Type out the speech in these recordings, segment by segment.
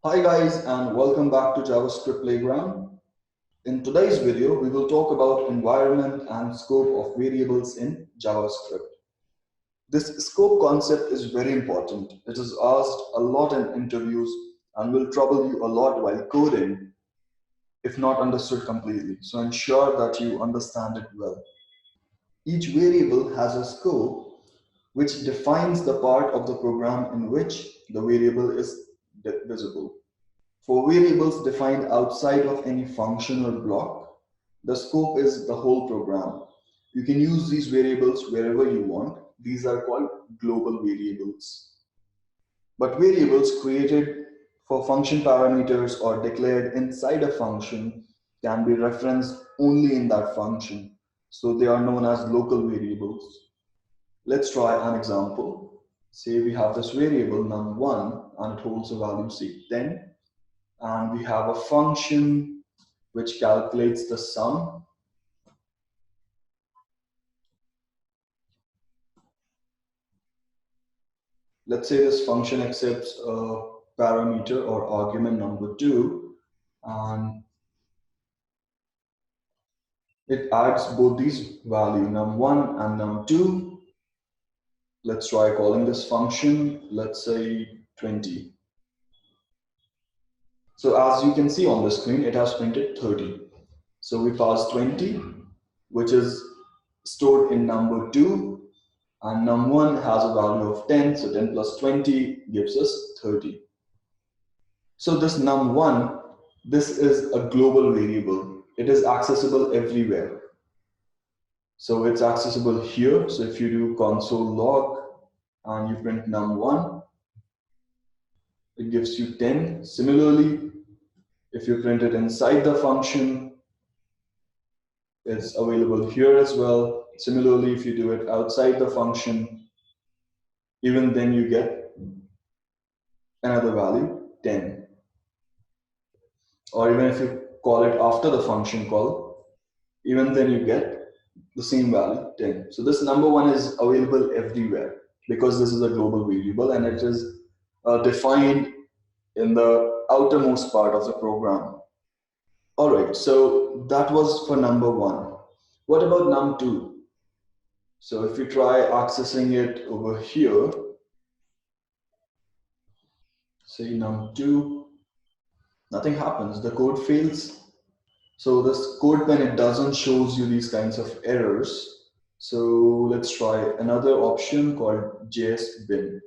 Hi guys, and welcome back to JavaScript Playground. In today's video, we will talk about environment and scope of variables in JavaScript. This scope concept is very important. It is asked a lot in interviews and will trouble you a lot while coding if not understood completely. So ensure that you understand it well. Each variable has a scope which defines the part of the program in which the variable is visible. For variables defined outside of any function or block, the scope is the whole program. You can use these variables wherever you want. These are called global variables. But variables created for function parameters or declared inside a function can be referenced only in that function. So they are known as local variables. Let's try an example. Say we have this variable num1 and it holds a value say 10. And we have a function which calculates the sum. Let's say this function accepts a parameter or argument number 2, and it adds both these value num1 and num2. Let's try calling this function, let's say 20. So as you can see on the screen, it has printed 30. So we pass 20, which is stored in number 2, and num1 has a value of 10, so 10 plus 20 gives us 30. So this num1, this is a global variable. It is accessible everywhere. So it's accessible here. So if you do console log and you print num1, it gives you 10. Similarly, if you print it inside the function, it's available here as well. Similarly, if you do it outside the function, even then you get another value, 10. Or even if you call it after the function call, even then you get the same value, 10. So this number one is available everywhere because this is a global variable and it is defined in the outermost part of the program. All right, so that was for number one. What about num2? So if you try accessing it over here, say num2, nothing happens, the code fails. So this code pen, it doesn't shows you these kinds of errors. So let's try another option called Jsbin.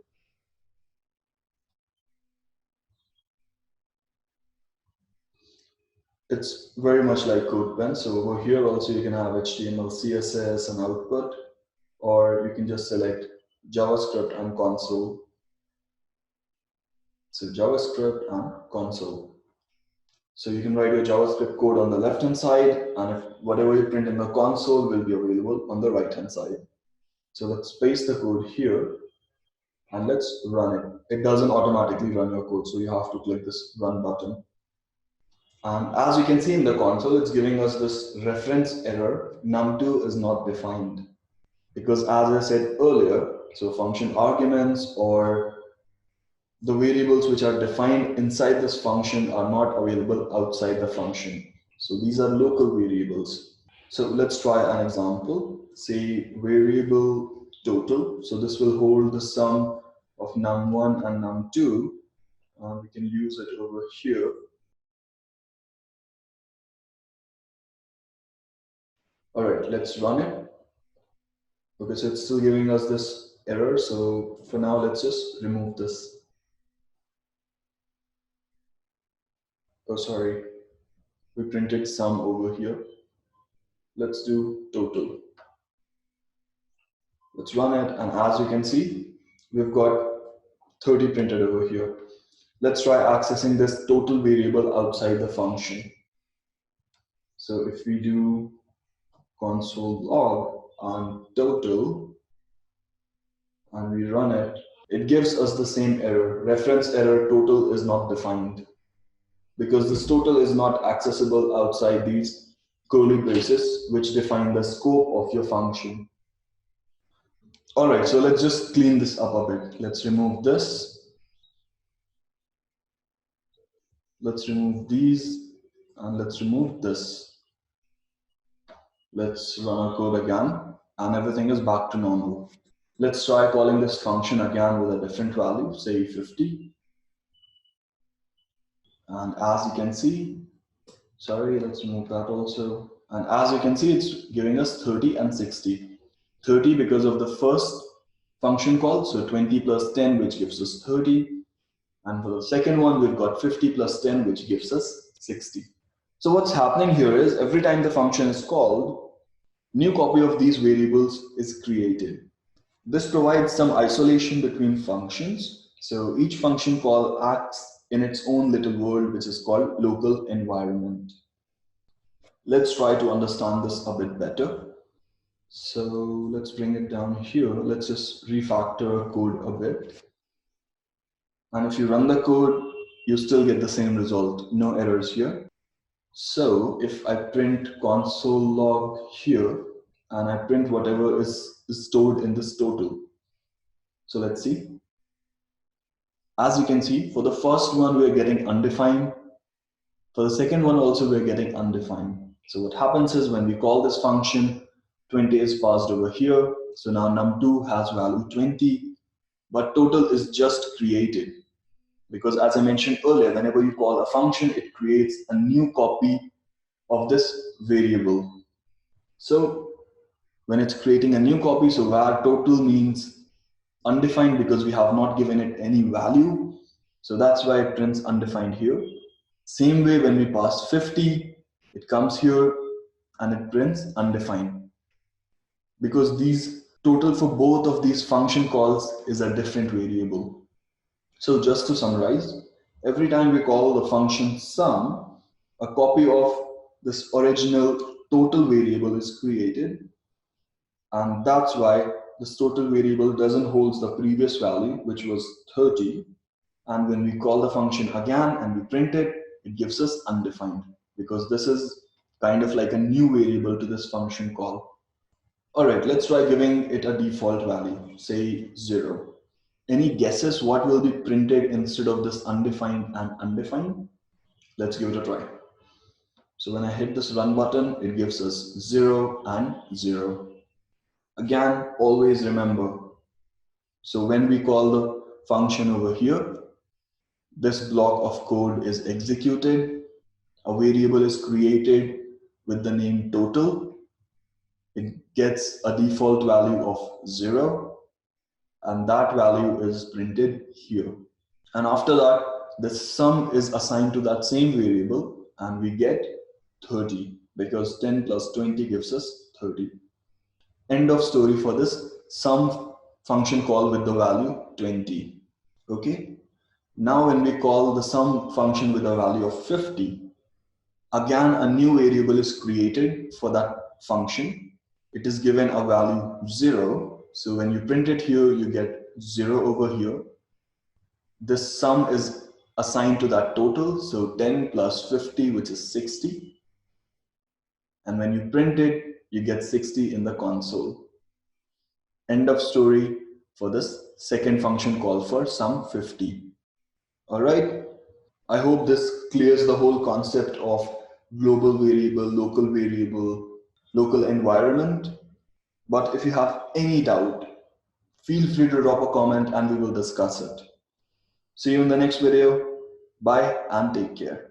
It's very much like CodePen. So over here also you can have HTML, CSS and output, or you can just select JavaScript and console. So JavaScript and console. So you can write your JavaScript code on the left-hand side, and if whatever you print in the console will be available on the right-hand side. So let's paste the code here and let's run it. It doesn't automatically run your code, so you have to click this run button. And as you can see in the console, it's giving us this reference error, num2 is not defined. Because as I said earlier, so function arguments or the variables which are defined inside this function are not available outside the function. So these are local variables. So let's try an example. Say variable total. So this will hold the sum of num1 and num2. We can use it over here. All right, let's run it. Okay, so it's still giving us this error. So for now, let's just remove this. Oh, sorry. We printed sum over here. Let's do total. Let's run it. And as you can see, we've got 30 printed over here. Let's try accessing this total variable outside the function. So if we do console log on total and we run it, it gives us the same error. Reference error total is not defined because this total is not accessible outside these curly braces which define the scope of your function. All right, so let's just clean this up a bit. Let's remove this. Let's remove these and let's remove this. Let's run our code again and everything is back to normal. Let's try calling this function again with a different value, say 50. And as you can see, sorry, let's remove that also. And as you can see, it's giving us 30 and 60. 30 because of the first function call, so 20 plus 10, which gives us 30. And for the second one, we've got 50 plus 10, which gives us 60. So what's happening here is every time the function is called, new copy of these variables is created. This provides some isolation between functions. So each function call acts in its own little world, which is called local environment. Let's try to understand this a bit better. So let's bring it down here. Let's just refactor our code a bit. And if you run the code, you still get the same result, no errors here. So if I print console log here, and I print whatever is stored in this total. So let's see. As you can see, for the first one, we're getting undefined. For the second one also, we're getting undefined. So what happens is when we call this function, 20 is passed over here. So now num2 has value 20, but total is just created. Because as I mentioned earlier, whenever you call a function, it creates a new copy of this variable. So when it's creating a new copy, so var total means undefined because we have not given it any value. So that's why it prints undefined here. Same way when we pass 50, it comes here and it prints undefined. Because these total for both of these function calls is a different variable. So just to summarize, every time we call the function sum, a copy of this original total variable is created. And that's why this total variable doesn't hold the previous value, which was 30. And when we call the function again and we print it, it gives us undefined because this is kind of like a new variable to this function call. All right, let's try giving it a default value, say 0. Any guesses what will be printed instead of this undefined and undefined? Let's give it a try. So when I hit this run button, it gives us 0 and 0. Again, always remember. So when we call the function over here, this block of code is executed. A variable is created with the name total. It gets a default value of 0. And that value is printed here. And after that, the sum is assigned to that same variable and we get 30 because 10 plus 20 gives us 30. End of story for this sum function call with the value 20. Okay. Now when we call the sum function with a value of 50, again a new variable is created for that function. It is given a value 0. So when you print it here, you get 0 over here. This sum is assigned to that total. So 10 plus 50, which is 60. And when you print it, you get 60 in the console. End of story for this second function call for sum 50. All right. I hope this clears the whole concept of global variable, local environment. But if you have any doubt, feel free to drop a comment and we will discuss it. See you in the next video. Bye and take care.